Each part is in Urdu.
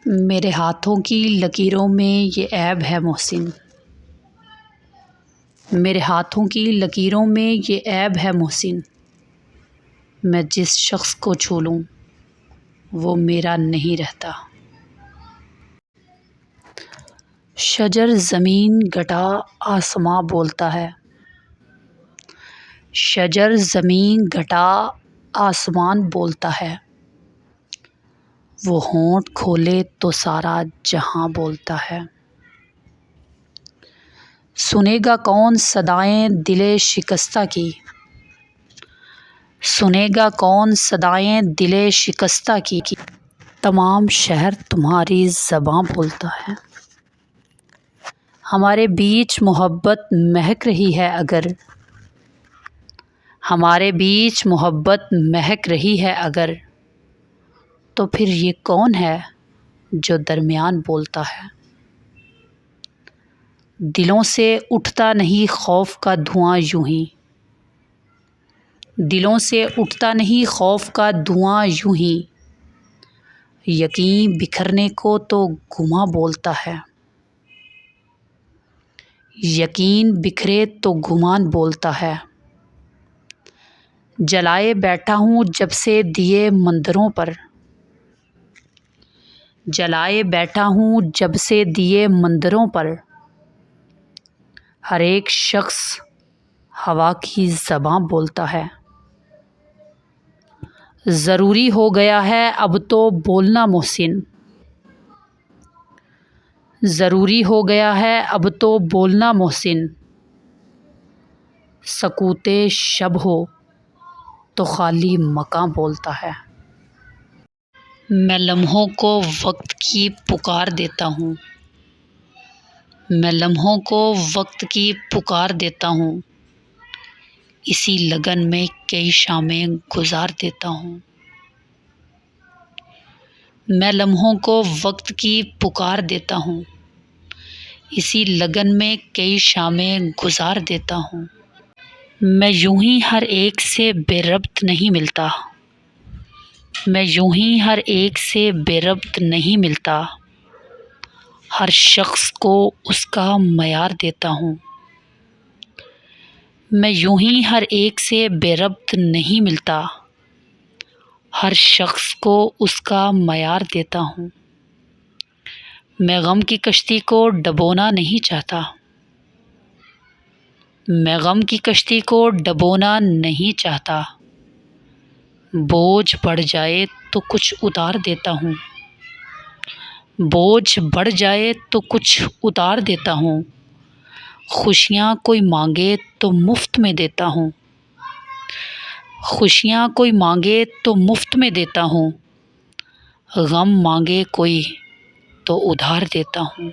میرے ہاتھوں کی لکیروں میں یہ عیب ہے محسن، میرے ہاتھوں کی لکیروں میں یہ عیب ہے محسن، میں جس شخص کو چھو لوں وہ میرا نہیں رہتا۔ شجر زمین گھٹا آسماں بولتا ہے، شجر زمین گھٹا آسمان بولتا ہے، وہ ہونٹ کھولے تو سارا جہاں بولتا ہے۔ سنے گا کون صدائیں دل شکستہ کی، سنے گا کون صدائیں دل شکستہ کی، تمام شہر تمہاری زباں بولتا ہے۔ ہمارے بیچ محبت مہک رہی ہے اگر، ہمارے بیچ محبت مہک رہی ہے اگر، تو پھر یہ کون ہے جو درمیان بولتا ہے۔ دلوں سے اٹھتا نہیں خوف کا دھواں یوں ہی، دلوں سے اٹھتا نہیں خوف کا دھواں یوں ہی، یقین بکھرنے کو تو گماں بولتا ہے، یقین بکھرے تو گمان بولتا ہے۔ جلائے بیٹھا ہوں جب سے دیے مندروں پر، جلائے بیٹھا ہوں جب سے دیے مندروں پر، ہر ایک شخص ہوا کی زباں بولتا ہے۔ ضروری ہو گیا ہے اب تو بولنا محسن، ضروری ہو گیا ہے اب تو بولنا محسن، سکوت شب ہو تو خالی مکاں بولتا ہے۔ میں لمحوں کو وقت کی پکار دیتا ہوں، میں لمحوں کو وقت کی پکار دیتا ہوں، اسی لگن میں کئی شامیں گزار دیتا ہوں۔ میں لمحوں کو وقت کی پکار دیتا ہوں، اسی لگن میں کئی شامیں گزار دیتا ہوں۔ میں یوں ہی ہر ایک سے بے ربط نہیں ملتا، میں یوں ہی ہر ایک سے بے ربط نہیں ملتا، ہر شخص کو اس کا معیار دیتا ہوں۔ میں یوں ہی ہر ایک سے بے ربط نہیں ملتا، ہر شخص کو اس کا معیار دیتا ہوں۔ میں غم کی کشتی کو ڈبونا نہیں چاہتا، میں غم کی کشتی کو ڈبونا نہیں چاہتا، بوجھ بڑھ جائے تو کچھ اتار دیتا ہوں، بوجھ بڑھ جائے تو کچھ اتار دیتا ہوں، خوشیاں کوئی مانگے تو مفت میں دیتا ہوں، خوشیاں کوئی مانگے تو مفت میں دیتا ہوں، غم مانگے کوئی تو ادھار دیتا ہوں،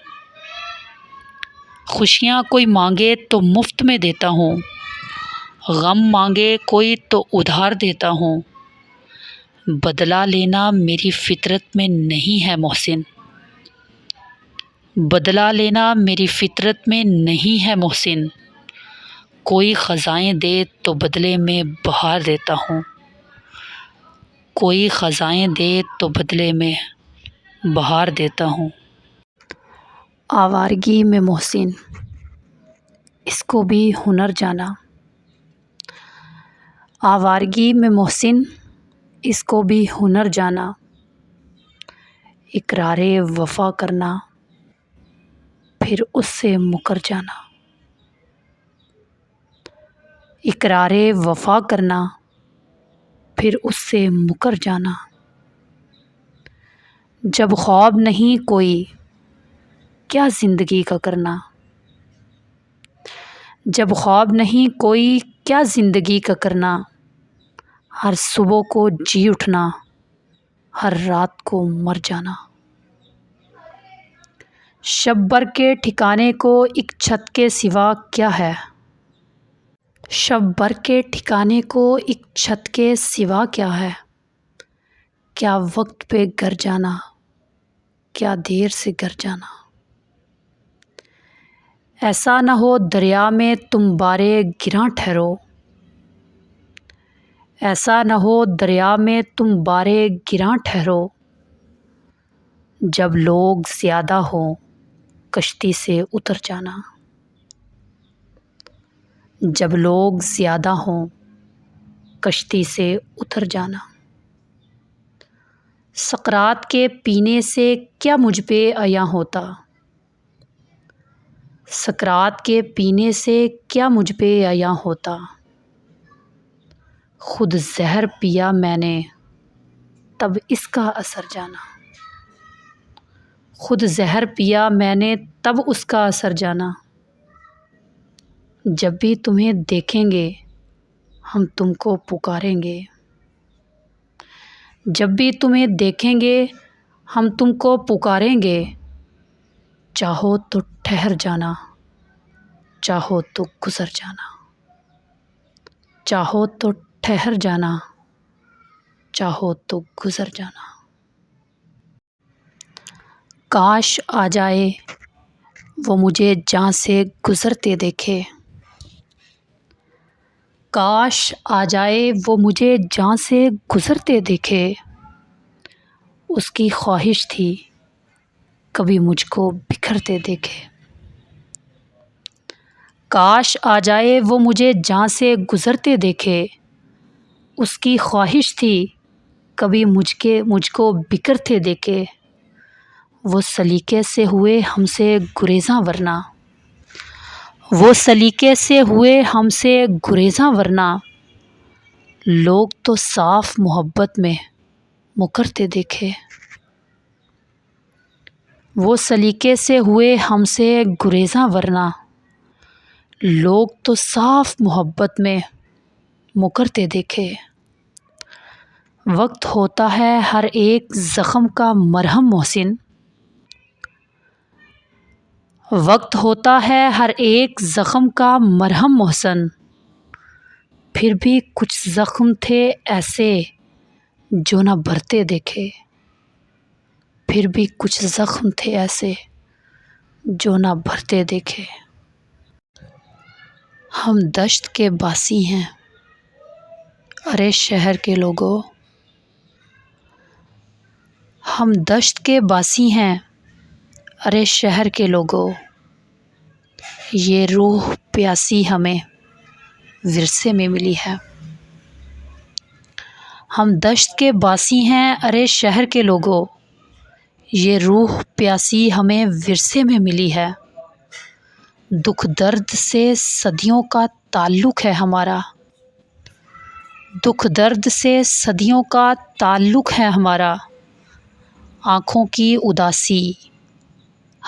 خوشیاں کوئی مانگے تو مفت میں دیتا ہوں، غم مانگے کوئی تو ادھار دیتا ہوں۔ بدلہ لینا میری فطرت میں نہیں ہے محسن، بدلہ لینا میری فطرت میں نہیں ہے محسن، کوئی خزائیں دے تو بدلے میں بہار دیتا ہوں، کوئی خزائیں دے تو بدلے میں بہار دیتا ہوں۔ آوارگی میں محسن، اس کو بھی ہنر جانا، آوارگی میں محسن اس کو بھی ہنر جانا، اقرار وفا کرنا پھر اس سے مکر جانا، اقرار وفا کرنا پھر اس سے مکر جانا، جب خواب نہیں کوئی کیا زندگی کا کرنا، جب خواب نہیں کوئی کیا زندگی کا کرنا، ہر صبح کو جی اٹھنا ہر رات کو مر جانا، شب بر کے ٹھکانے کو ایک چھت کے سوا کیا ہے، شب بر کے ٹھکانے کو ایک چھت کے سوا کیا ہے، کیا وقت پہ گھر جانا کیا دیر سے گھر جانا، ایسا نہ ہو دریا میں تم بارے گراں ٹھہرو، ایسا نہ ہو دریا میں تم بارے گراں ٹھہرو، جب لوگ زیادہ ہوں کشتی سے اتر جانا، جب لوگ زیادہ ہوں کشتی سے اتر جانا۔ سقراط کے پینے سے کیا مجھ پہ عیاں ہوتا، سقراط کے پینے سے کیا مجھ پہ عیاں ہوتا۔ خود زہر پیا میں نے تب اس کا اثر جانا، خود زہر پیا میں نے تب اس کا اثر جانا۔ جب بھی تمہیں دیکھیں گے ہم تم کو پکاریں گے، جب بھی تمہیں دیکھیں گے ہم تم کو پکاریں گے۔ چاہو تو ٹھہر جانا، چاہو تو گزر جانا، چاہو تو ٹھہر جانا، چاہو تو گزر جانا۔ کاش آ جائے وہ مجھے جہاں سے گزرتے دیکھے، کاش آ جائے وہ مجھے جہاں سے گزرتے دیکھے۔ اس کی خواہش تھی کبھی مجھ کو بکھرتے دیکھے، کاش آ جائے وہ مجھے جہاں سے گزرتے دیکھے۔ اس کی خواہش تھی کبھی مجھ کو بکھرتے دیکھے۔ وہ سلیقے سے ہوئے ہم سے گریزاں ورنہ، وہ سلیقے سے ہوئے ہم سے گریزاں ورنہ۔ لوگ تو صاف محبت میں مکرتے دیکھے، وہ سلیقے سے ہوئے ہم سے گریزاں ورنہ۔ لوگ تو صاف محبت میں مکرتے دیکھے۔ وقت ہوتا ہے ہر ایک زخم کا مرہم محسن، وقت ہوتا ہے ہر ایک زخم کا مرہم محسن۔ پھر بھی کچھ زخم تھے ایسے جو نہ بھرتے دیکھے، پھر بھی کچھ زخم تھے ایسے جو نہ بھرتے دیکھے۔ ہم دشت کے باسی ہیں ارے شہر کے لوگوں، ہم دشت کے باسی ہیں ارے شہر کے لوگوں۔ یہ روح پیاسی ہمیں ورثے میں ملی ہے، ہم دشت کے باسی ہیں ارے شہر کے لوگوں۔ یہ روح پیاسی ہمیں ورثے میں ملی ہے۔ دکھ درد سے صدیوں کا تعلق ہے ہمارا، دکھ درد سے صدیوں کا تعلق ہے ہمارا۔ آنکھوں کی اداسی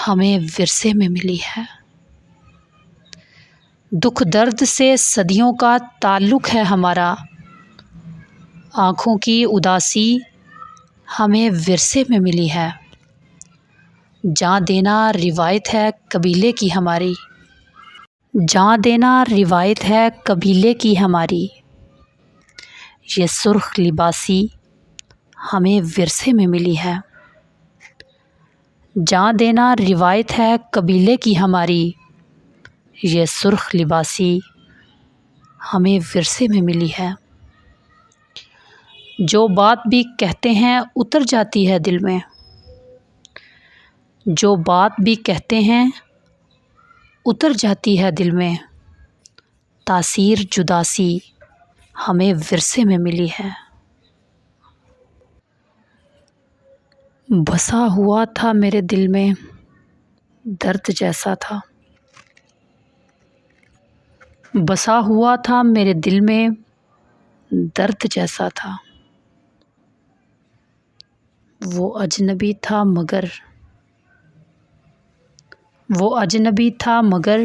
ہمیں ورثے میں ملی ہے، دکھ درد سے صدیوں کا تعلق ہے ہمارا۔ آنکھوں کی اداسی ہمیں ورثے میں ملی ہے۔ جاں دینا روایت ہے قبیلے کی ہماری، جاں دینا روایت ہے قبیلے کی ہماری۔ یہ سرخ لباسی ہمیں ورثے میں ملی ہے، جاں دینا روایت ہے قبیلے کی ہماری۔ یہ سرخ لباسی ہمیں ورثے میں ملی ہے۔ جو بات بھی کہتے ہیں اتر جاتی ہے دل میں، جو بات بھی کہتے ہیں اتر جاتی ہے دل میں۔ تاثیر جداسی ہمیں ورثے میں ملی ہے۔ بسا ہوا تھا میرے دل میں درد جیسا تھا، بسا ہوا تھا میرے دل میں درد جیسا تھا۔ وہ اجنبی تھا مگر، وہ اجنبی تھا مگر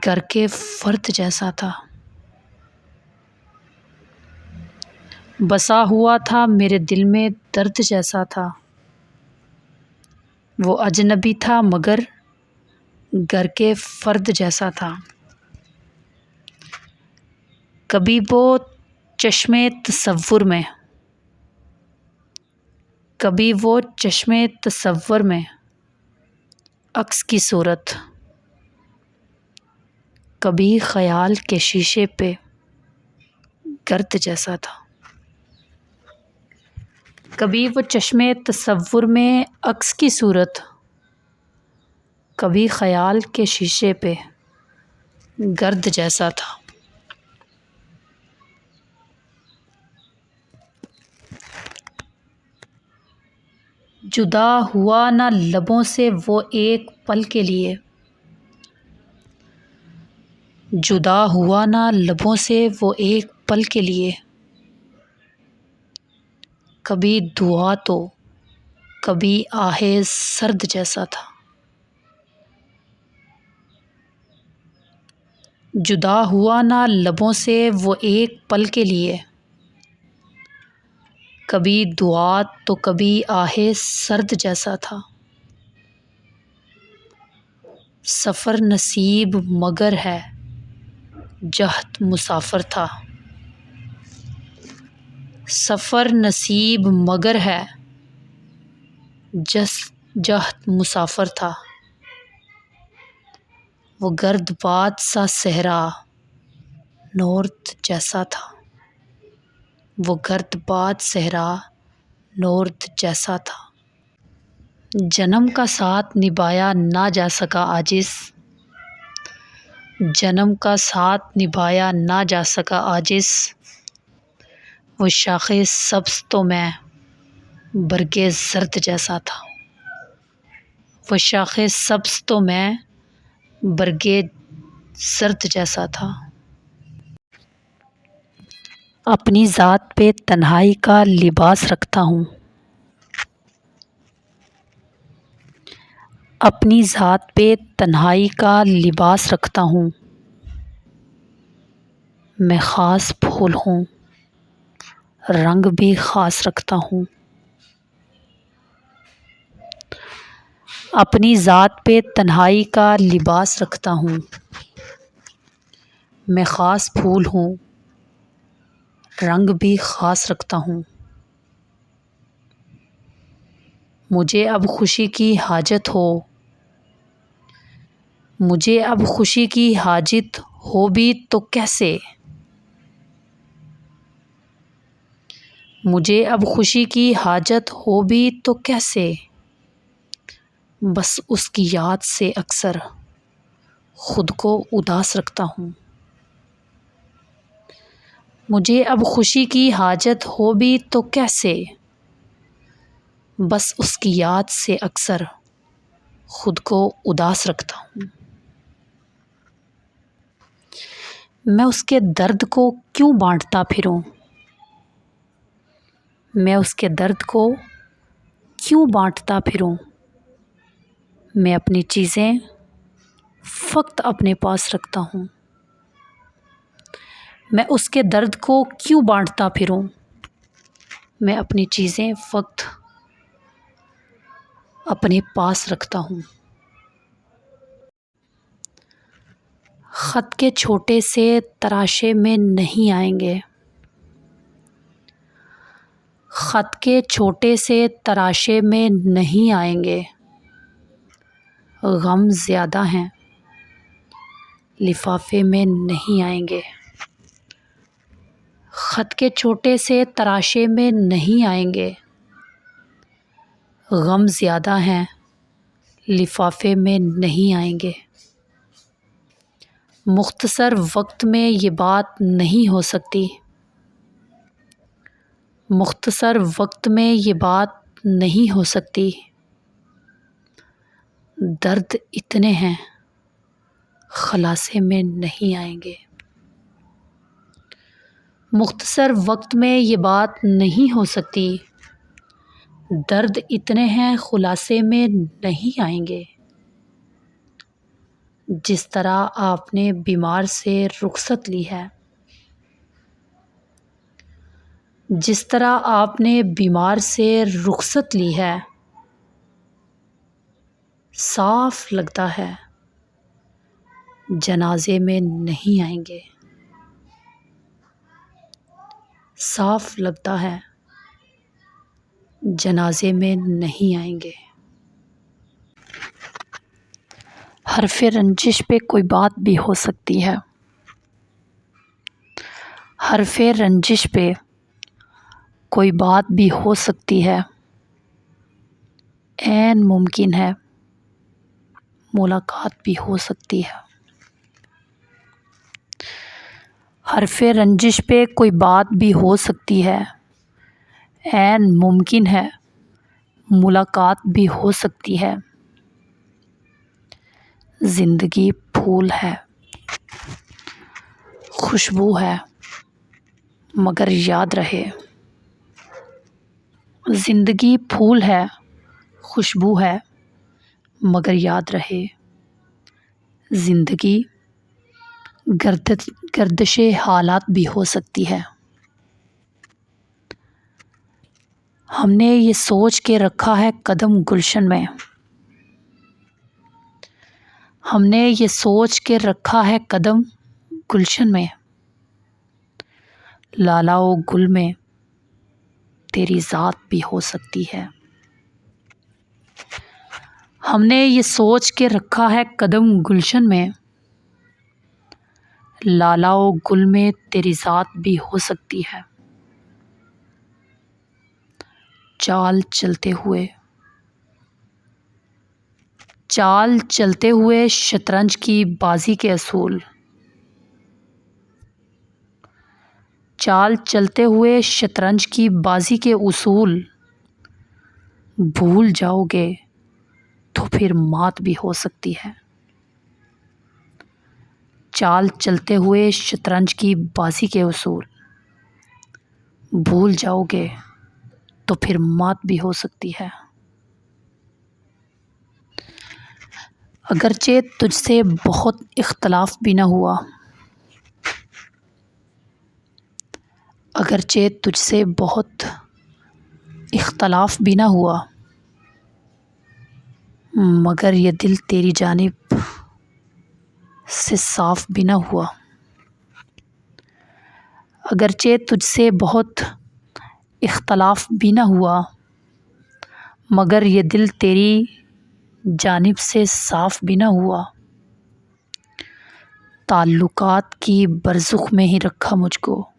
گھر کے فرد جیسا تھا۔ بسا ہوا تھا میرے دل میں درد جیسا تھا۔ وہ اجنبی تھا مگر گھر کے فرد جیسا تھا۔ کبھی وہ چشمے تصور میں، کبھی وہ چشمے تصور میں عکس کی صورت، کبھی خیال کے شیشے پہ گرد جیسا تھا۔ کبھی وہ چشمے تصور میں عکس کی صورت، کبھی خیال کے شیشے پہ گرد جیسا تھا۔ جدا ہوا نہ لبوں سے وہ ایک پل کے لیے، جدا ہوا نہ لبوں سے وہ ایک پل کے لیے، کبھی دعا تو کبھی آہ سرد جیسا تھا۔ جدا ہوا نہ لبوں سے وہ ایک پل کے لیے، کبھی دعا تو کبھی آہ سرد جیسا تھا۔ سفر نصیب مگر ہے جہد مسافر تھا، سفر نصیب مگر ہے جہد مسافر تھا۔ وہ گرد باد سا صحرا نورد جیسا تھا، وہ گرد باد صحرا نورد جیسا تھا۔ جنم کا ساتھ نبھایا نہ جا سکا عاجز، جنم کا ساتھ نبھایا نہ جا سکا عاجز، وہ شاخ سبز تو میں برگ زرد جیسا تھا، وہ شاخ سبز تو میں برگ زرد جیسا تھا۔ اپنی ذات پہ تنہائی کا لباس رکھتا ہوں، اپنی ذات پہ تنہائی کا لباس رکھتا ہوں۔ میں خاص پھول ہوں، رنگ بھی خاص رکھتا ہوں۔ اپنی ذات پہ تنہائی کا لباس رکھتا ہوں۔ میں خاص پھول ہوں، رنگ بھی خاص رکھتا ہوں۔ مجھے اب خوشی کی حاجت ہو، مجھے اب خوشی کی حاجت ہو بھی تو کیسے، مجھے اب خوشی کی حاجت ہو بھی تو کیسے، بس اس کی یاد سے اکثر خود کو اداس رکھتا ہوں۔ مجھے اب خوشی کی حاجت ہو بھی تو کیسے، بس اس کی یاد سے اکثر خود کو اداس رکھتا ہوں۔ میں اس کے درد کو کیوں بانٹتا پھروں، میں اس کے درد کو کیوں بانٹتا پھروں، میں اپنی چیزیں فقط اپنے پاس رکھتا ہوں۔ میں اس کے درد کو کیوں بانٹتا پھروں، میں اپنی چیزیں فقط اپنے پاس رکھتا ہوں۔ خط کے چھوٹے سے تراشے میں نہیں آئیں گے، خط کے چھوٹے سے تراشے میں نہیں آئیں گے، غم زیادہ ہیں لفافے میں نہیں آئیں گے۔ خط کے چھوٹے سے تراشے میں نہیں آئیں گے، غم زیادہ ہیں لفافے میں نہیں آئیں گے۔ مختصر وقت میں یہ بات نہیں ہو سکتی، مختصر وقت میں یہ بات نہیں ہو سکتی، درد اتنے ہیں خلاصے میں نہیں آئیں گے۔ مختصر وقت میں یہ بات نہیں ہو سکتی، درد اتنے ہیں خلاصے میں نہیں آئیں گے۔ جس طرح آپ نے بیمار سے رخصت لی ہے، جس طرح آپ نے بیمار سے رخصت لی ہے، صاف لگتا ہے جنازے میں نہیں آئیں گے، صاف لگتا ہے جنازے میں نہیں آئیں گے۔ حرف رنجش پہ کوئی بات بھی ہو سکتی ہے، حرف رنجش پہ کوئی بات بھی ہو سکتی ہے، عین ممکن ہے ملاقات بھی ہو سکتی ہے۔ حرف رنجش پہ کوئی بات بھی ہو سکتی ہے، عین ممکن ہے ملاقات بھی ہو سکتی ہے۔ زندگی پھول ہے، خوشبو ہے، مگر یاد رہے۔ زندگی پھول ہے، خوشبو ہے، مگر یاد رہے۔ زندگی گردش حالات بھی ہو سکتی ہے۔ ہم نے یہ سوچ کے رکھا ہے قدم گلشن میں، ہم نے یہ سوچ کے رکھا ہے قدم گلشن میں، لالا و گل میں تیری ذات بھی ہو سکتی ہے۔ ہم نے یہ سوچ کے رکھا ہے قدم گلشن میں، لالا و گل میں تیری ذات بھی ہو سکتی ہے۔ چال چلتے ہوئے شطرنج کی بازی کے اصول، چال چلتے ہوئے شطرنج کی بازی کے اصول، بھول جاؤ گے تو پھر مات بھی ہو سکتی ہے۔ چال چلتے ہوئے شطرنج کی بازی کے اصول، بھول جاؤ گے تو پھر مات بھی ہو سکتی ہے۔ اگرچہ تجھ سے بہت اختلاف بھی نہ ہوا، اگرچہ تجھ سے بہت اختلاف بھی نہ ہوا، مگر یہ دل تیری جانب سے صاف بھی نہ ہوا۔ اگرچہ تجھ سے بہت اختلاف بھی نہ ہوا، مگر یہ دل تیری جانب سے صاف بھی نہ ہوا۔ تعلقات کی برزخ میں ہی رکھا مجھ کو،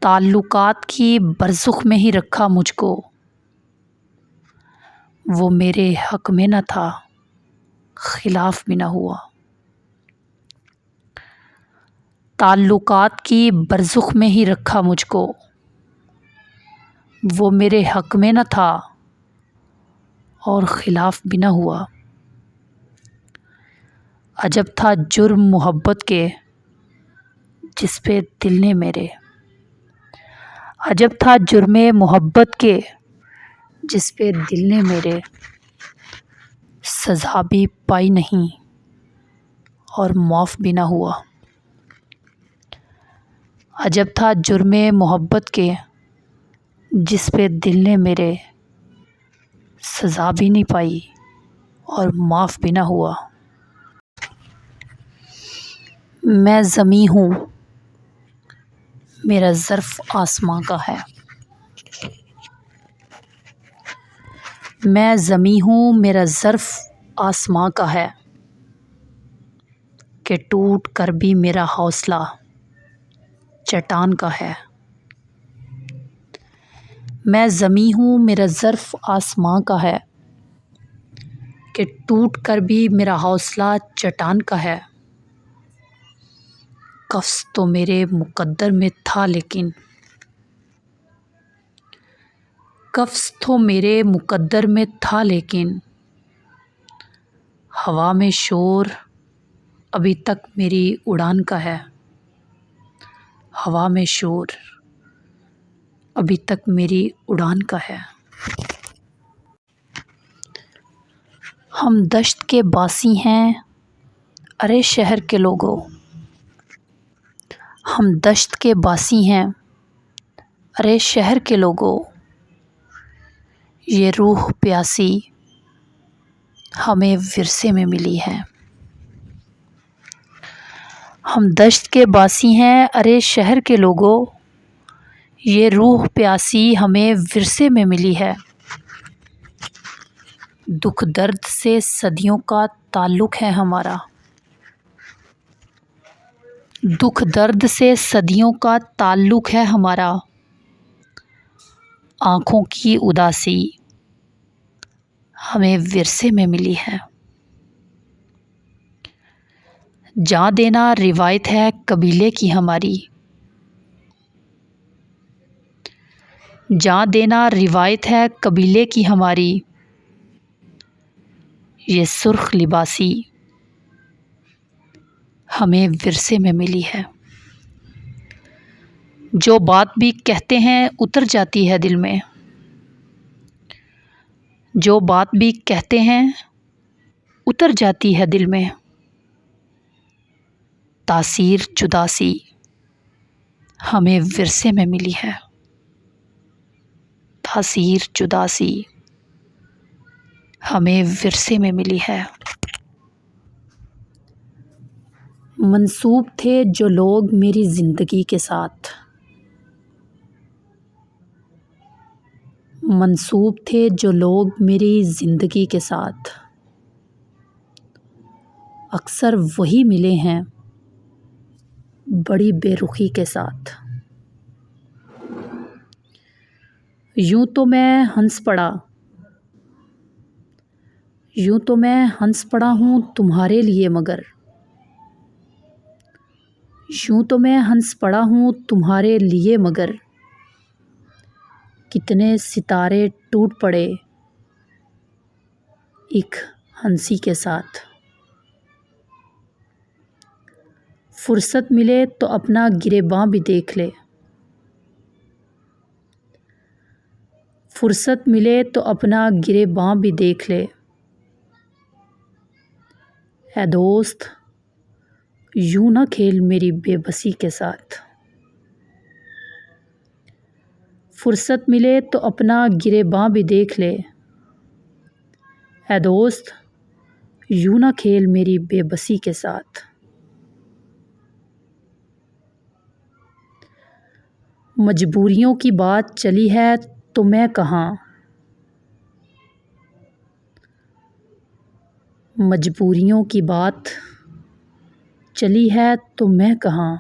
تعلقات کی برزخ میں ہی رکھا مجھ کو، وہ میرے حق میں نہ تھا، خلاف بھی نہ ہوا۔ تعلقات کی برزخ میں ہی رکھا مجھ کو، وہ میرے حق میں نہ تھا اور خلاف بھی نہ ہوا۔ عجب تھا جرم محبت کے جس پہ دل نے میرے، عجب تھا جرم محبت کے جس پہ دل نے میرے، سزا بھی پائی نہیں اور معاف بھی نہ ہوا۔ عجب تھا جرم محبت کے جس پہ دل نے میرے، سزا بھی نہیں پائی اور معاف بھی نہ ہوا۔ میں زمیں ہوں میرا ظرف آسماں کا ہے، میں زمیں ہوں میرا ظرف آسماں کا ہے، کہ ٹوٹ کر بھی میرا حوصلہ چٹان کا ہے۔ میں زمیں ہوں میرا ظرف آسماں کا ہے، کہ ٹوٹ کر بھی میرا حوصلہ چٹان کا ہے۔ قفس تو میرے مقدر میں تھا لیکن، قفس تو میرے مقدر میں تھا لیکن، ہوا میں شور ابھی تک میری اڑان کا ہے، ہوا میں شور ابھی تک میری اڑان کا ہے۔ ہم دشت کے باسی ہیں ارے شہر کے لوگو، ہم دشت کے باسی ہیں ارے شہر کے لوگو، یہ روح پیاسی ہمیں ورثے میں ملی ہے۔ ہم دشت کے باسی ہیں ارے شہر کے لوگو، یہ روح پیاسی ہمیں ورثے میں ملی ہے۔ دکھ درد سے صدیوں کا تعلق ہے ہمارا، دکھ درد سے صدیوں کا تعلق ہے ہمارا، آنکھوں کی اداسی ہمیں ورثے میں ملی ہے۔ جاں دینا روایت ہے قبیلے کی ہماری، جاں دینا روایت ہے قبیلے کی ہماری، یہ سرخ لباسی ہمیں ورثے میں ملی ہے۔ جو بات بھی کہتے ہیں اتر جاتی ہے دل میں، جو بات بھی کہتے ہیں اتر جاتی ہے دل میں، تاثیر جداسی ہمیں ورثے میں ملی ہے، تاثیر جداسی ہمیں ورثے میں ملی ہے۔ منسوب تھے جو لوگ میری زندگی کے ساتھ، منسوب تھے جو لوگ میری زندگی کے ساتھ، اکثر وہی ملے ہیں بڑی بے رخی کے ساتھ۔ یوں تو میں ہنس پڑا، یوں تو میں ہنس پڑا ہوں تمہارے لیے مگر، یوں تو میں ہنس پڑا ہوں تمہارے لیے مگر، کتنے ستارے ٹوٹ پڑے ایک ہنسی کے ساتھ۔ فرصت ملے تو اپنا گریباں بھی دیکھ لے، فرصت ملے تو اپنا گریباں بھی دیکھ لے، اے دوست یوں نہ کھیل میری بے بسی کے ساتھ۔ فرصت ملے تو اپنا گریباں بھی دیکھ لے، اے دوست یوں نہ کھیل میری بے بسی کے ساتھ۔ مجبوریوں کی بات چلی ہے تو میں کہاں، مجبوریوں کی بات چلی ہے تو میں کہاں،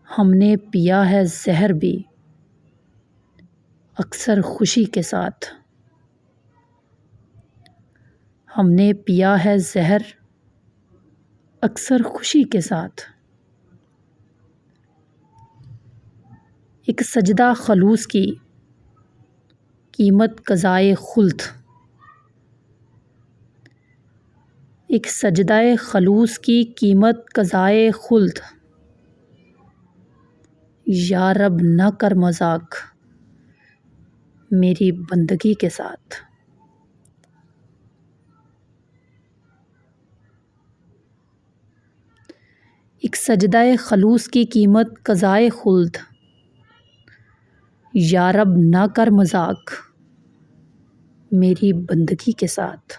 ہم نے پیا ہے زہر بھی اکثر خوشی کے ساتھ، ہم نے پیا ہے زہر اکثر خوشی کے ساتھ۔ ایک سجدہ خلوص کی قیمت قضائے خلد، ایک سجدہ خلوص کی قیمت قضائے خلد، یا رب نہ کر مذاق میری بندگی کے ساتھ۔ ایک سجدہ خلوص کی قیمت قضائے خلد، یا رب نہ کر مذاق میری بندگی کے ساتھ۔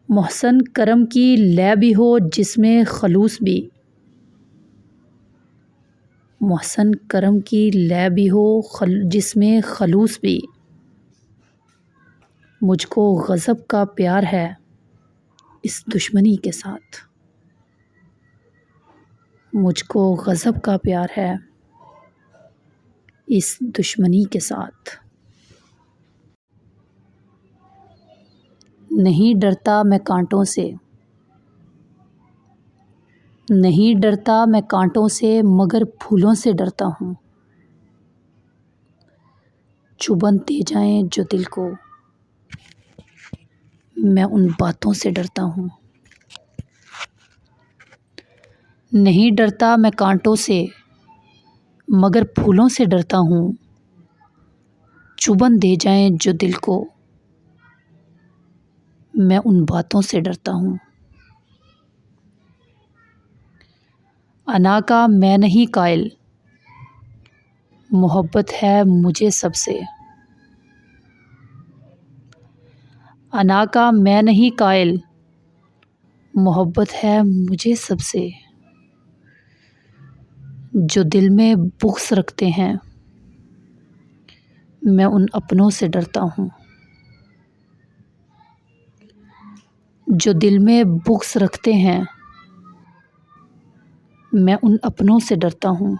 محسن کرم کی لے بھی ہو جس میں خلوص بھی، محسن کرم کی لے بھی ہو جس میں خلوص بھی، مجھ کو غضب کا پیار ہے اس دشمنی کے ساتھ، مجھ کو غضب کا پیار ہے اس دشمنی کے ساتھ۔ نہیں ڈرتا میں کانٹوں سے، نہیں ڈرتا میں کانٹوں سے مگر پھولوں سے ڈرتا ہوں، چبھن دے جائیں جو دل کو میں ان باتوں سے ڈرتا ہوں۔ نہیں ڈرتا میں کانٹوں سے مگر پھولوں سے ڈرتا ہوں، چبھن دے جائیں جو دل کو میں ان باتوں سے ڈرتا ہوں۔ انا کا میں نہیں قائل، محبت ہے مجھے سب سے، انا کا میں نہیں قائل، محبت ہے مجھے سب سے، جو دل میں بغض رکھتے ہیں میں ان اپنوں سے ڈرتا ہوں۔ جو دل میں بغض رکھتے ہیں میں ان اپنوں سے ڈرتا ہوں۔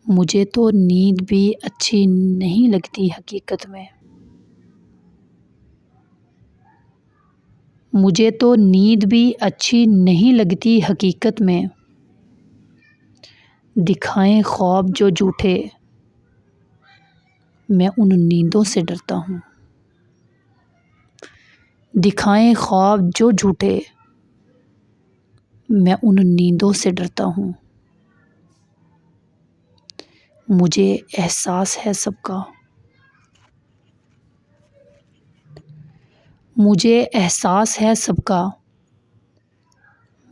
مجھے تو نیند بھی اچھی نہیں لگتی حقیقت میں۔ مجھے تو نیند بھی اچھی نہیں لگتی حقیقت میں۔ دکھائیں خواب جو جھوٹے میں ان نیندوں سے ڈرتا ہوں۔ دکھائیں خواب جو جھوٹے میں ان نیندوں سے ڈرتا ہوں۔ مجھے احساس ہے سب کا۔ مجھے احساس ہے سب کا،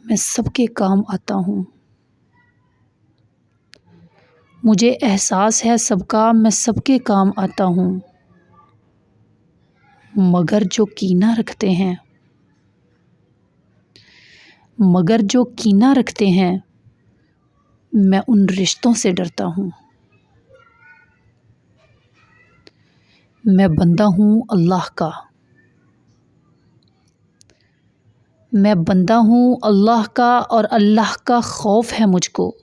میں سب کے کام آتا ہوں۔ مجھے احساس ہے سب کا، میں سب کے کام آتا ہوں۔ مگر جو کینہ رکھتے ہیں مگر جو کینہ رکھتے ہیں میں ان رشتوں سے ڈرتا ہوں۔ میں بندہ ہوں اللہ کا۔ میں بندہ ہوں اللہ کا اور اللہ کا خوف ہے مجھ کو۔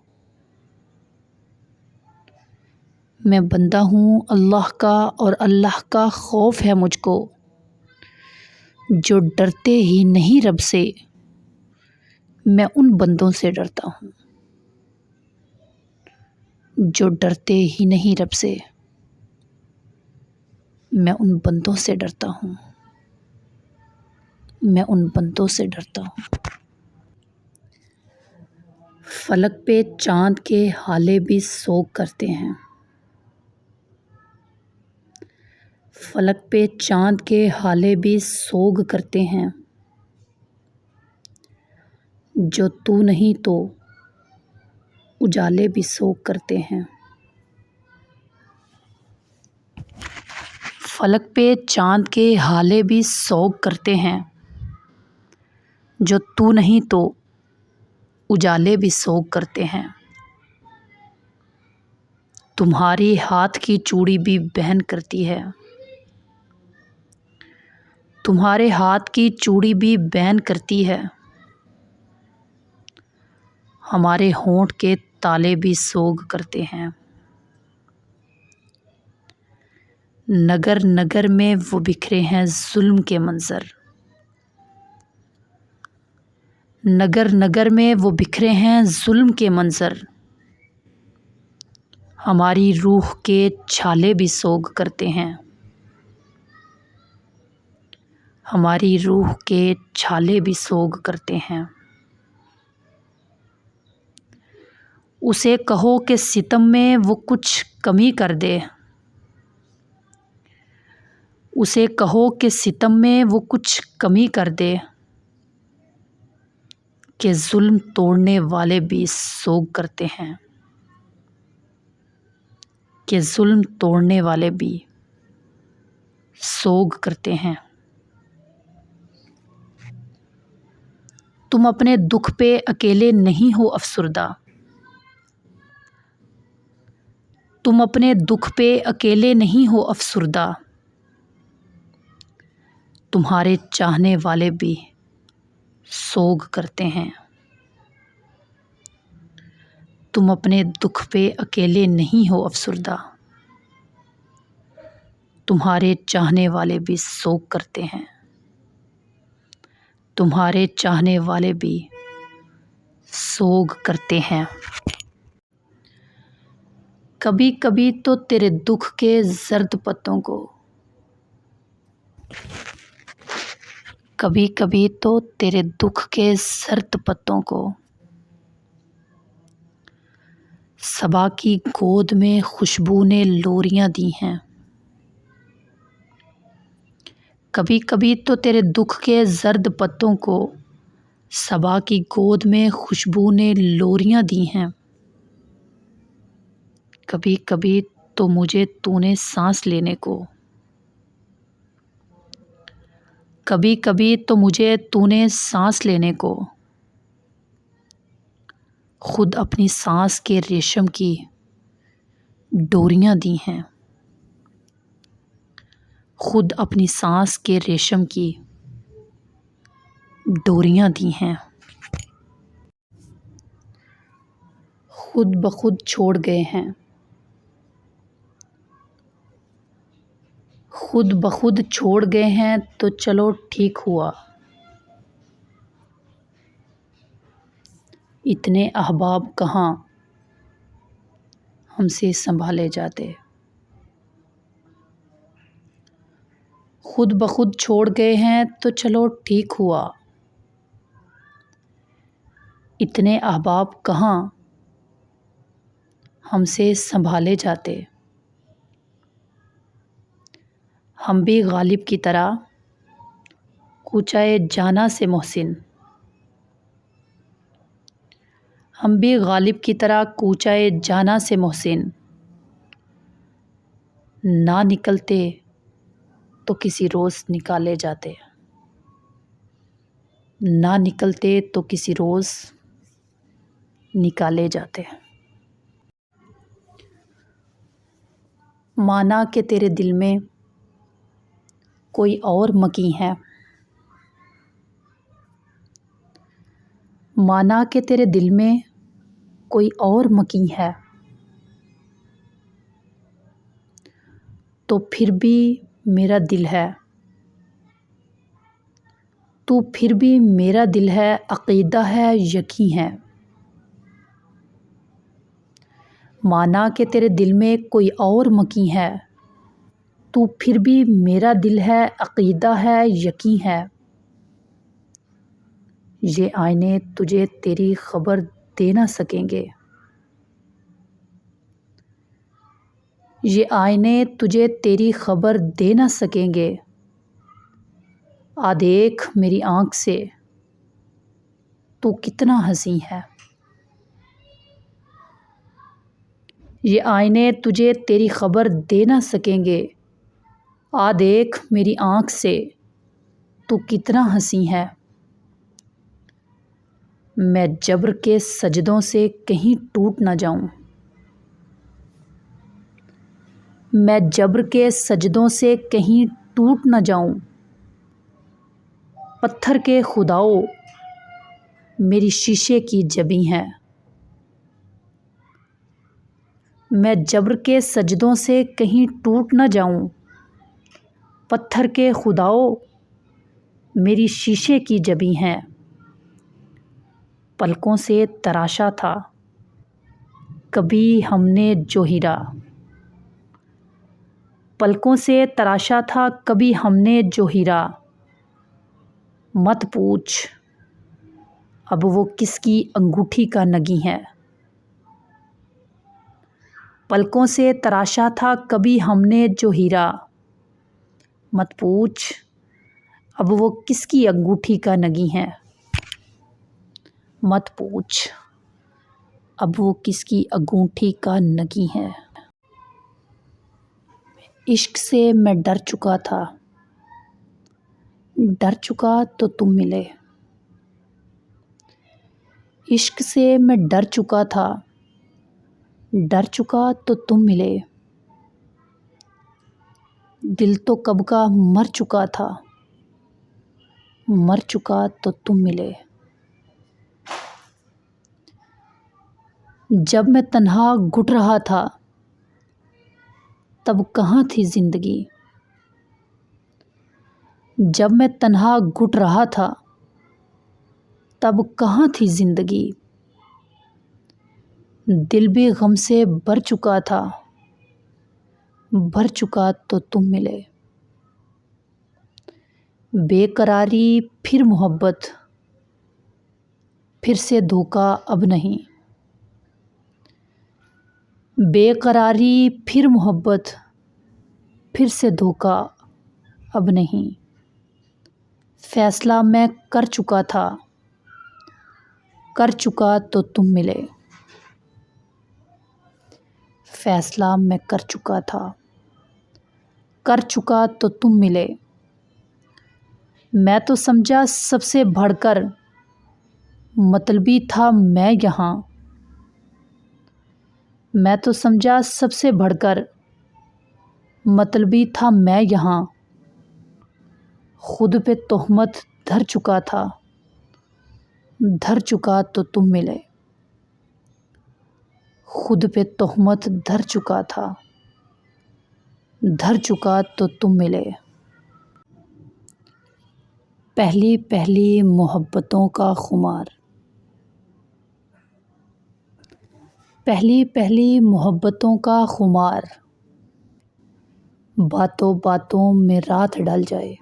میں بندہ ہوں اللہ کا اور اللہ کا خوف ہے مجھ کو۔ جو ڈرتے ہی نہیں رب سے میں ان بندوں سے ڈرتا ہوں۔ جو ڈرتے ہی نہیں رب سے میں ان بندوں سے ڈرتا ہوں۔ میں ان بندوں سے ڈرتا ہوں۔ فلک پہ چاند کے ہالے بھی سوگ کرتے ہیں۔ فلک پہ چاند کے ہالے بھی سوگ کرتے ہیں۔ جو تو نہیں تو اجالے بھی سوگ کرتے ہیں۔ فلک پہ چاند کے ہالے بھی سوگ کرتے ہیں۔ جو تو نہیں تو اجالے بھی سوگ کرتے ہیں۔ تمہاری ہاتھ کی چوڑی بھی بہن کرتی ہے۔ تمہارے ہاتھ کی چوڑی بھی بہن کرتی ہے۔ ہمارے ہونٹ کے تالے بھی سوگ کرتے ہیں۔ نگر نگر میں وہ بکھرے ہیں ظلم کے منظر۔ نگر نگر میں وہ بکھرے ہیں ظلم کے منظر۔ ہماری روح کے چھالے بھی سوگ کرتے ہیں۔ ہماری روح کے چھالے بھی سوگ کرتے ہیں۔ اسے کہو کہ ستم میں وہ کچھ کمی کر دے۔ اسے کہو کہ ستم میں وہ کچھ کمی کر دے۔ کہ ظلم توڑنے والے بھی سوگ کرتے ہیں۔ کہ ظلم توڑنے والے بھی سوگ کرتے ہیں۔ تم اپنے دکھ پہ اکیلے نہیں ہو افسردہ۔ تم اپنے دکھ پہ اکیلے نہیں ہو افسردہ۔ تمہارے چاہنے والے بھی سوگ کرتے ہیں۔ تم اپنے دکھ پہ اکیلے نہیں ہو افسردہ۔ تمہارے چاہنے والے بھی سوگ کرتے ہیں۔ تمہارے چاہنے والے بھی سوگ کرتے ہیں۔ کبھی کبھی تو تیرے دکھ کے زرد پتوں کو کبھی کبھی تو تیرے دکھ کے زرد پتوں کو صبا کی گود میں خوشبو نے لوریاں دی ہیں۔ کبھی کبھی تو تیرے دکھ کے زرد پتوں کو صبا کی گود میں خوشبو نے لوریاں دی ہیں۔ کبھی کبھی تو مجھے تو نے سانس لینے کو کبھی کبھی تو مجھے تو نے سانس لینے کو خود اپنی سانس کے ریشم کی ڈوریاں دی ہیں۔ خود اپنی سانس کے ریشم کی ڈوریاں دی ہیں، خود بخود چھوڑ گئے ہیں، خود بخود چھوڑ گئے ہیں تو چلو ٹھیک ہوا، اتنے احباب کہاں ہم سے سنبھالے جاتے، خود بخود چھوڑ گئے ہیں تو چلو ٹھیک ہوا، اتنے احباب کہاں ہم سے سنبھالے جاتے، ہم بھی غالب کی طرح کوچائے جانا سے محسن، ہم بھی غالب کی طرح کوچائے جانا سے محسن، نہ نکلتے تو کسی روز نکالے جاتے، نہ نکلتے تو کسی روز نکالے جاتے۔ مانا کہ تیرے دل میں کوئی اور مکی ہے، مانا کہ تیرے دل میں کوئی اور مکی ہے، تو پھر بھی میرا دل ہے، تو پھر بھی میرا دل ہے، عقیدہ ہے، یقین ہے، مانا کہ تیرے دل میں کوئی اور مکی ہے، تو پھر بھی میرا دل ہے، عقیدہ ہے، یقین ہے، یہ آئینے تجھے تیری خبر دے نہ سکیں گے، یہ آئینے تجھے تیری خبر دے نہ سکیں گے، آ دیکھ میری آنکھ سے تو کتنا حسین ہے، یہ آئینے تجھے تیری خبر دے نہ سکیں گے، آ دیکھ میری آنکھ سے تو کتنا حسین ہے، میں جبر کے سجدوں سے کہیں ٹوٹ نہ جاؤں، میں جبر کے سجدوں سے کہیں ٹوٹ نہ جاؤں، پتھر کے خداؤ میری شیشے کی جبیں ہیں، میں جبر کے سجدوں سے کہیں ٹوٹ نہ جاؤں، پتھر کے خداؤ میری شیشے کی جبیں ہیں، پلکوں سے تراشا تھا کبھی ہم نے جو ہیرا، پلکوں سے تراشا تھا کبھی ہم نے جو ہیرا، مت پوچھ اب وہ کس کی انگوٹھی کا نگیں ہے، پلکوں سے تراشا تھا کبھی ہم نے جو ہیرا، مت پوچھ اب وہ کس کی انگوٹھی کا نگیں ہے، مت پوچھ اب وہ کس کی انگوٹھی کا نگیں ہے، عشق سے میں ڈر چکا تھا، ڈر چکا تو تم ملے، عشق سے میں ڈر چکا تھا، ڈر چکا تو تم ملے، دل تو کب کا مر چکا تھا، مر چکا تو تم ملے، جب میں تنہا گھٹ رہا تھا تب کہاں تھی زندگی، جب میں تنہا گھٹ رہا تھا تب کہاں تھی زندگی، دل بھی غم سے بھر چکا تھا، بھر چکا تو تم ملے، بے قراری پھر محبت پھر سے دھوکا اب نہیں، بے قراری پھر محبت پھر سے دھوکا اب نہیں، فیصلہ میں کر چکا تھا، کر چکا تو تم ملے، فیصلہ میں کر چکا تھا، کر چکا تو تم ملے، میں تو سمجھا سب سے بڑھ کر مطلبی تھا میں یہاں، میں تو سمجھا سب سے بڑھ کر مطلبی تھا میں یہاں، خود پہ تہمت دھر چکا تھا، دھر چکا تو تم ملے، خود پہ تہمت دھر چکا تھا، دھر چکا تو تم ملے۔ پہلی پہلی محبتوں کا خمار، پہلی پہلی محبتوں کا خمار، باتوں باتوں میں رات ڈل جائے،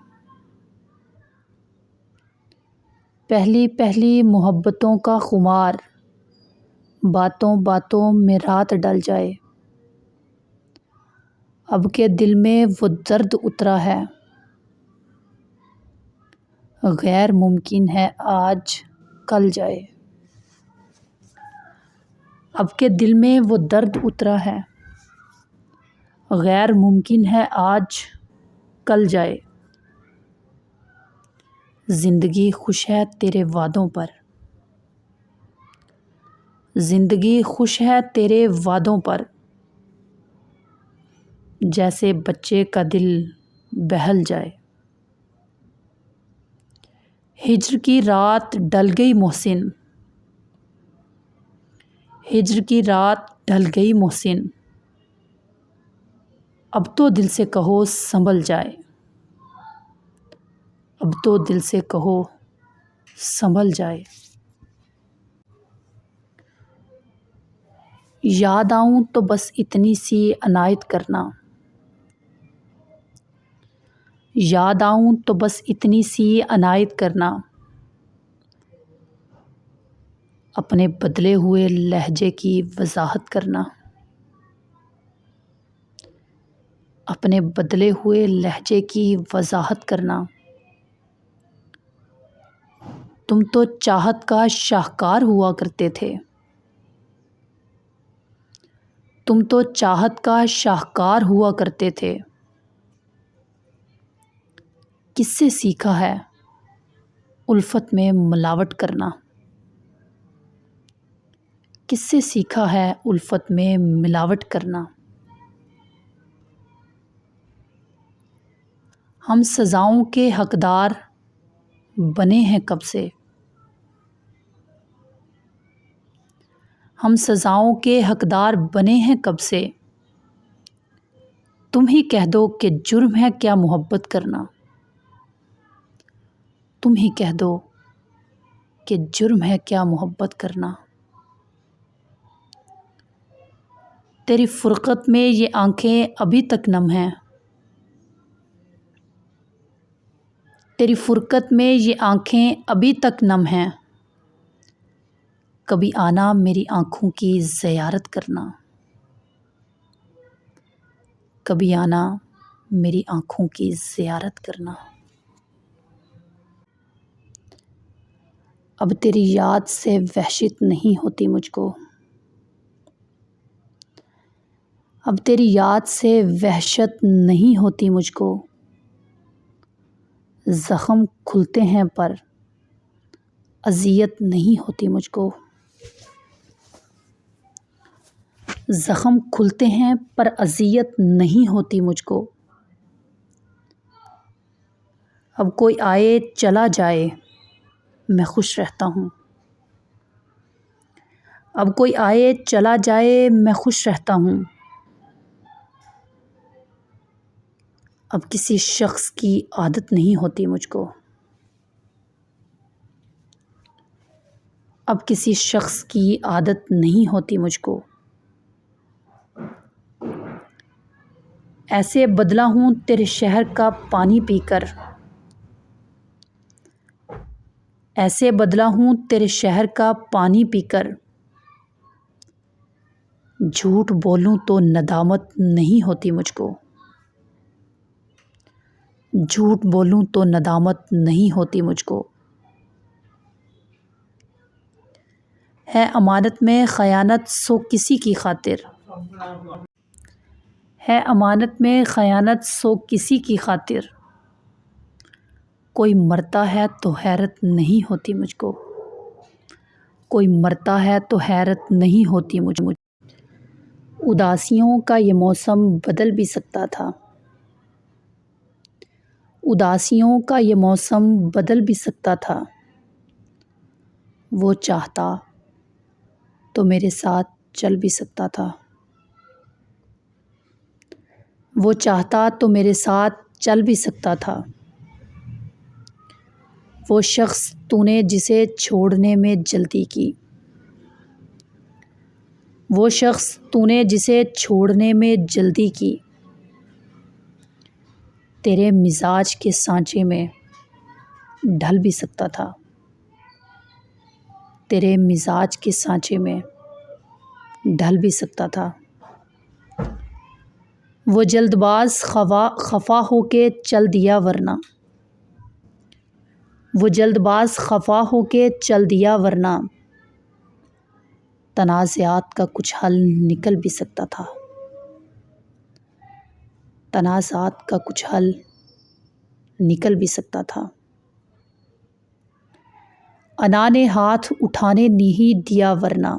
پہلی پہلی محبتوں کا خمار، باتوں باتوں میں رات ڈل جائے۔ اب کے دل میں وہ درد اترا ہے، غیر ممکن ہے آج کل جائے، اب کے دل میں وہ درد اترا ہے، غیر ممکن ہے آج کل جائے۔ زندگی خوش ہے تیرے وعدوں پر، زندگی خوش ہے تیرے وعدوں پر، جیسے بچے کا دل بہل جائے۔ ہجر کی رات ڈل گئی محسن، ہجر کی رات ڈل گئی محسن، اب تو دل سے کہو سنبھل جائے، اب تو دل سے کہو سنبھل جائے۔ یاد آؤں تو بس اتنی سی عنایت کرنا، یاد آؤں تو بس اتنی سی عنایت کرنا، اپنے بدلے ہوئے لہجے کی وضاحت کرنا، اپنے بدلے ہوئے لہجے کی وضاحت کرنا۔ تم تو چاہت کا شاہکار ہوا کرتے تھے، تم تو چاہت کا شاہکار ہوا کرتے تھے، کس سے سیکھا ہے الفت میں ملاوٹ کرنا، کس سے سیکھا ہے الفت میں ملاوٹ کرنا۔ ہم سزاؤں کے حقدار بنے ہیں کب سے، ہم سزاؤں کے حقدار بنے ہیں کب سے، تم ہی کہہ دو کہ جرم ہے کیا محبت کرنا، تم ہی کہہ دو کہ جرم ہے کیا محبت کرنا۔ تیری فرقت میں یہ آنکھیں ابھی تک نم ہیں، تیری فرقت میں یہ آنکھیں ابھی تک نم ہیں، کبھی آنا میری آنکھوں کی زیارت کرنا، کبھی آنا میری آنکھوں کی زیارت کرنا۔ اب تیری یاد سے وحشت نہیں ہوتی مجھ کو، اب تیری یاد سے وحشت نہیں ہوتی مجھ کو، زخم کھلتے ہیں پر اذیت نہیں ہوتی مجھ کو، زخم کھلتے ہیں پر اذیت نہیں ہوتی مجھ کو۔ اب کوئی آئے چلا جائے میں خوش رہتا ہوں، اب کوئی آئے چلا جائے میں خوش رہتا ہوں، اب کسی شخص کی عادت نہیں ہوتی مجھ کو، اب کسی شخص کی عادت نہیں ہوتی مجھ کو۔ ایسے بدلا ہوں تیرے شہر کا پانی پی کر، ایسے بدلا ہوں تیرے شہر کا پانی پی کر، جھوٹ بولوں تو ندامت نہیں ہوتی مجھ کو، جھوٹ بولوں تو ندامت نہیں ہوتی مجھ کو۔ ہے امانت میں خیانت سو کسی کی خاطر، ہے امانت میں خیانت سو کسی کی خاطر، کوئی مرتا ہے تو حیرت نہیں ہوتی مجھ کو، کوئی مرتا ہے تو حیرت نہیں ہوتی مجھ۔ اداسیوں کا یہ موسم بدل بھی سکتا تھا، اداسیوں کا یہ موسم بدل بھی سکتا تھا، وہ چاہتا تو میرے ساتھ چل بھی سکتا تھا، وہ چاہتا تو میرے ساتھ چل بھی سکتا تھا۔ وہ شخص تو نے جسے چھوڑنے میں جلدی کی، وہ شخص تو نے جسے چھوڑنے میں جلدی کی، تیرے مزاج کے سانچے میں ڈھل بھی سکتا تھا، تیرے مزاج کے سانچے میں ڈھل بھی سکتا تھا۔ وہ جلد باز خفا ہو کے چل دیا ورنہ، وہ جلد باز خفا ہو کے چل دیا ورنہ تنازعات کا کچھ حل نکل بھی سکتا تھا، تنازعات کا کچھ حل نکل بھی سکتا تھا۔ انا نے ہاتھ اٹھانے نہیں دیا ورنہ،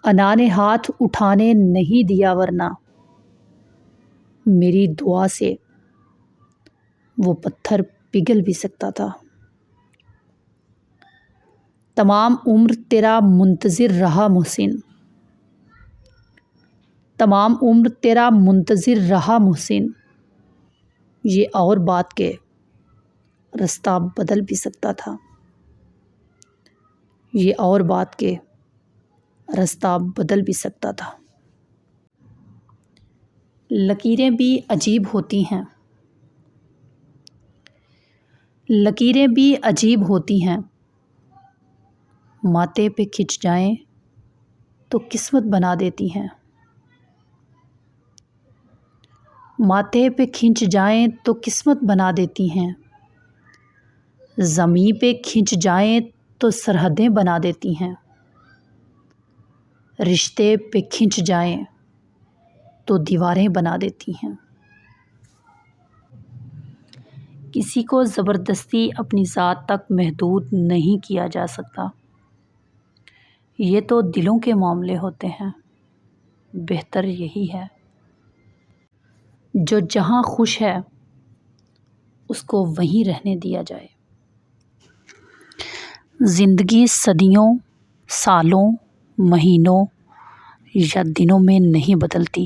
انا نے ہاتھ اٹھانے نہیں دیا ورنہ میری دعا سے وہ پتھر پگھل بھی سکتا تھا۔ تمام عمر تیرا منتظر رہا محسن، تمام عمر تیرا منتظر رہا محسن، یہ اور بات کہ رستہ بدل بھی سکتا تھا، یہ اور بات کہ رستہ بدل بھی سکتا تھا۔ لکیریں بھی عجیب ہوتی ہیں، لکیریں بھی عجیب ہوتی ہیں، ماتھے پہ کھنچ جائیں تو قسمت بنا دیتی ہیں، ماتھے پہ کھنچ جائیں تو قسمت بنا دیتی ہیں، زمیں پہ کھنچ جائیں تو سرحدیں بنا دیتی ہیں، رشتے پہ کھنچ جائیں تو دیواریں بنا دیتی ہیں۔ کسی کو زبردستی اپنی ذات تک محدود نہیں کیا جا سکتا، یہ تو دلوں کے معاملے ہوتے ہیں۔ بہتر یہی ہے جو جہاں خوش ہے اس کو وہیں رہنے دیا جائے۔ زندگی صدیوں، سالوں، مہینوں یا دنوں میں نہیں بدلتی،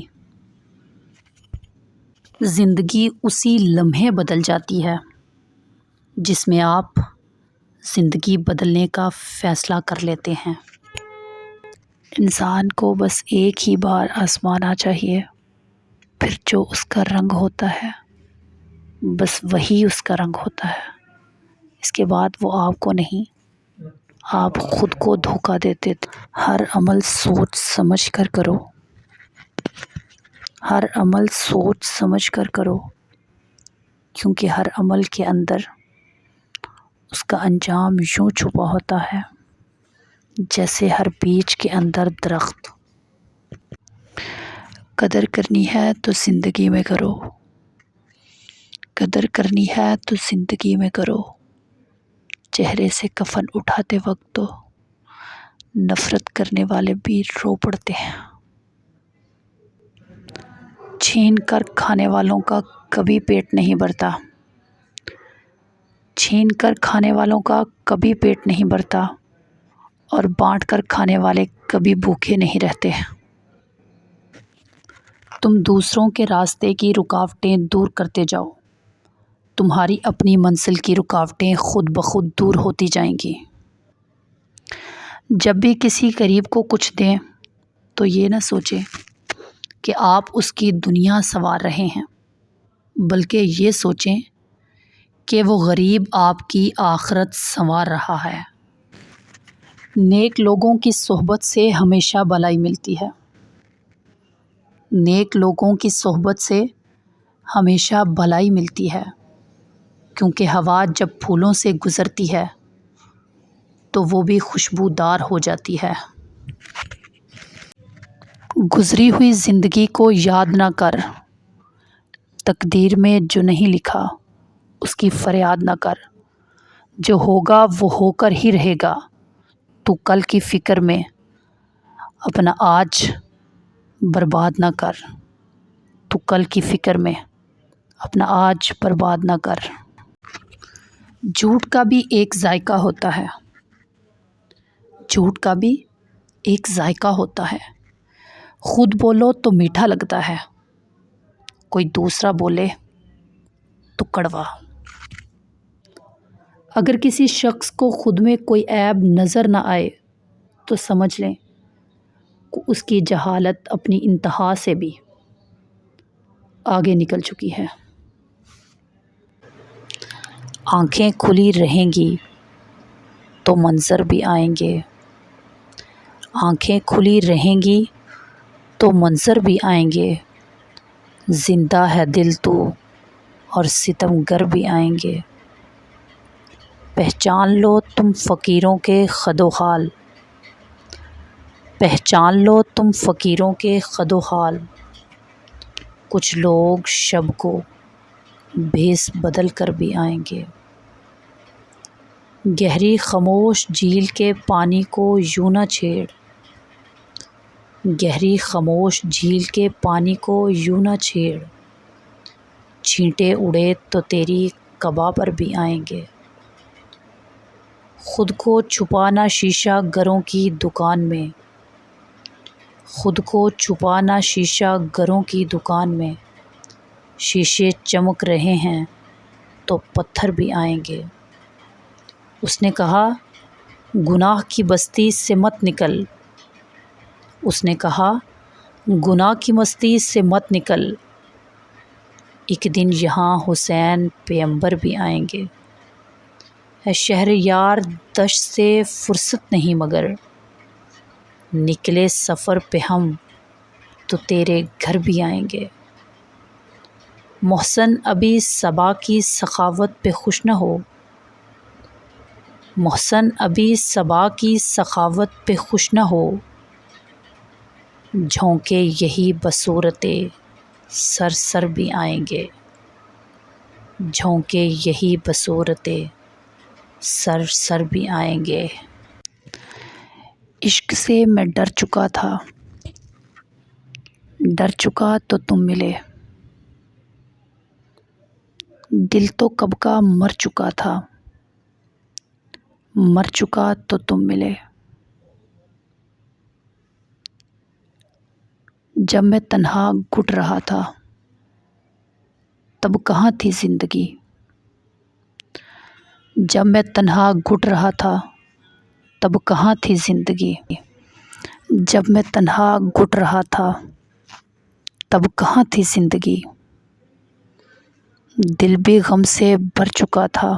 زندگی اسی لمحے بدل جاتی ہے جس میں آپ زندگی بدلنے کا فیصلہ کر لیتے ہیں۔ انسان کو بس ایک ہی بار آزمانا چاہیے، پھر جو اس کا رنگ ہوتا ہے بس وہی اس کا رنگ ہوتا ہے، اس کے بعد وہ آپ کو نہیں، آپ خود کو دھوکہ دیتے۔ ہر عمل سوچ سمجھ کر کرو، ہر عمل سوچ سمجھ کر کرو، کیونکہ ہر عمل کے اندر اس کا انجام یوں چھپا ہوتا ہے جیسے ہر بیج کے اندر درخت۔ قدر کرنی ہے تو زندگی میں کرو، قدر کرنی ہے تو زندگی میں کرو، چہرے سے کفن اٹھاتے وقت تو نفرت کرنے والے بھی رو پڑتے ہیں۔ چھین کر کھانے والوں کا کبھی پیٹ نہیں بھرتا، چھین کر کھانے والوں کا کبھی پیٹ نہیں بھرتا، اور بانٹ کر کھانے والے کبھی بھوکے نہیں رہتے۔ تم دوسروں کے راستے کی رکاوٹیں دور کرتے جاؤ، تمہاری اپنی منزل کی رکاوٹیں خود بخود دور ہوتی جائیں گی۔ جب بھی کسی غریب کو کچھ دیں تو یہ نہ سوچیں کہ آپ اس کی دنیا سنوار رہے ہیں، بلکہ یہ سوچیں کہ وہ غریب آپ کی آخرت سنوار رہا ہے۔ نیک لوگوں کی صحبت سے ہمیشہ بھلائی ملتی ہے، نیک لوگوں کی صحبت سے ہمیشہ بھلائی ملتی ہے، کیونکہ ہوا جب پھولوں سے گزرتی ہے تو وہ بھی خوشبودار ہو جاتی ہے۔ گزری ہوئی زندگی کو یاد نہ کر، تقدیر میں جو نہیں لکھا اس کی فریاد نہ کر، جو ہوگا وہ ہو کر ہی رہے گا، تو کل کی فکر میں اپنا آج برباد نہ کر، تو کل کی فکر میں اپنا آج برباد نہ کر۔ جھوٹ کا بھی ایک ذائقہ ہوتا ہے، جھوٹ کا بھی ایک ذائقہ ہوتا ہے، خود بولو تو میٹھا لگتا ہے، کوئی دوسرا بولے تو کڑوا۔ اگر کسی شخص کو خود میں کوئی عیب نظر نہ آئے تو سمجھ لیں کہ اس کی جہالت اپنی انتہا سے بھی آگے نکل چکی ہے۔ آنکھیں کھلی رہیں گی تو منظر بھی آئیں گے، آنکھیں کھلی رہیں گی تو منظر بھی آئیں گے، زندہ ہے دل تو اور ستم گر بھی آئیں گے۔ پہچان لو تم فقیروں کے خد و خال، پہچان لو تم فقیروں کے خد و خال، کچھ لوگ شب کو بھیس بدل کر بھی آئیں گے۔ گہری خاموش جھیل کے پانی کو یوں نہ چھیڑ، گہری خاموش جھیل کے پانی کو یوں نہ چھیڑ، چھینٹے اڑے تو تیری قبا پر بھی آئیں گے۔ خود کو چھپانا شیشہ گروں کی دکان میں، خود کو چھپانا شیشہ گروں کی دکان میں، شیشے چمک رہے ہیں تو پتھر بھی آئیں گے۔ اس نے کہا گناہ کی بستی سے مت نکل، اس نے کہا گناہ کی مستی سے مت نکل، ایک دن یہاں حسین پیغمبر بھی آئیں گے۔ اے شہر یار دشت سے فرصت نہیں مگر، نکلے سفر پہ ہم تو تیرے گھر بھی آئیں گے۔ محسن ابھی صبا کی سخاوت پہ خوش نہ ہو، محسن ابھی صبا کی سخاوت پہ خوش نہ ہو، جھونکے یہی بصورتِ سر سر بھی آئیں گے، جھونکے یہی بصورتِ سر سر بھی آئیں گے۔ عشق سے میں ڈر چکا تھا، ڈر چکا تو تم ملے، دل تو کب کا مر چکا تھا، مر چکا تو تم ملے۔ جب میں تنہا گھٹ رہا تھا تب کہاں تھی زندگی، جب میں تنہا گھٹ رہا تھا تب کہاں تھی زندگی، جب میں تنہا گھٹ رہا تھا تب کہاں تھی زندگی، دل بھی غم سے بھر چکا تھا،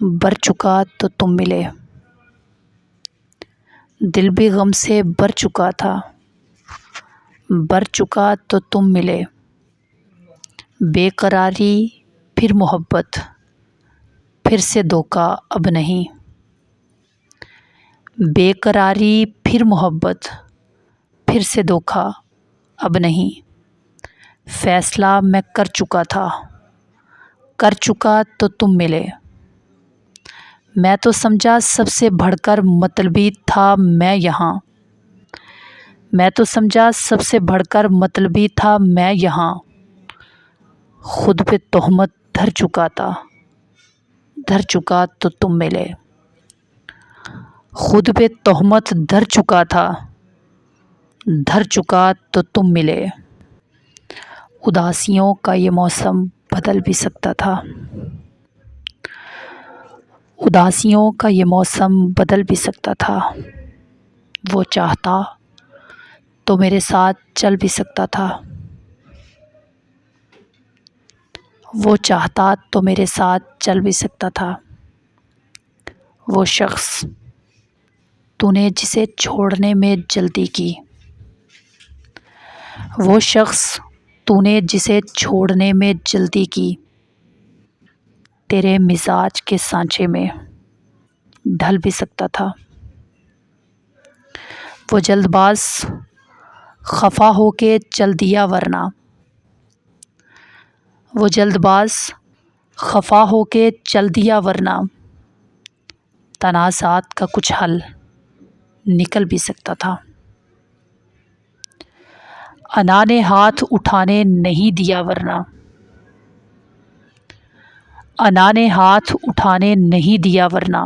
بھر چکا تو تم ملے، دل بھی غم سے بھر چکا تھا، بھر چکا تو تم ملے۔ بے قراری پھر محبت، پھر سے دھوکا اب نہیں، بے قراری پھر محبت، پھر سے دھوکا اب نہیں، فیصلہ میں کر چکا تھا، کر چکا تو تم ملے۔ میں تو سمجھا سب سے بڑھ کر مطلبی تھا میں یہاں، میں تو سمجھا سب سے بڑھ کر مطلبی تھا میں یہاں، خود پہ تہمت دھر چکا تھا، دھر چکا تو تم ملے، خود پہ تہمت دھر چکا تھا، دھر چکا تو تم ملے۔ اداسیوں کا یہ موسم بدل بھی سکتا تھا، اداسیوں کا یہ موسم بدل بھی سکتا تھا، وہ چاہتا تو میرے ساتھ چل بھی سکتا تھا، وہ چاہتا تو میرے ساتھ چل بھی سکتا تھا۔ وہ شخص تو نے جسے چھوڑنے میں جلدی کی، وہ شخص تو نے جسے چھوڑنے میں جلدی کی، تیرے مزاج کے سانچے میں ڈھل بھی سکتا تھا۔ وہ جلد باز خفا ہو کے چل دیا ورنہ، وہ جلد باز خفا ہو کے چل دیا ورنہ، تنازعات کا کچھ حل نکل بھی سکتا تھا۔ انا نے ہاتھ اٹھانے نہیں دیا ورنہ، انا نے ہاتھ اٹھانے نہیں دیا، ورنہ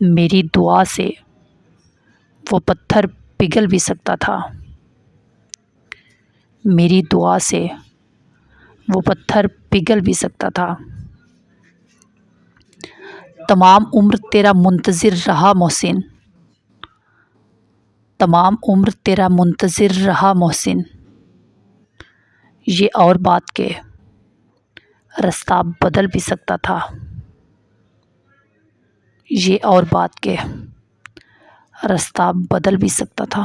میری دعا سے وہ پتھر پگھل بھی سکتا تھا، میری دعا سے وہ پتھر پگھل بھی سکتا تھا۔ تمام عمر تیرا منتظر رہا محسن، تمام عمر تیرا منتظر رہا محسن، یہ اور بات کہ رستہ بدل بھی سکتا تھا، یہ اور بات کہ رستہ بدل بھی سکتا تھا۔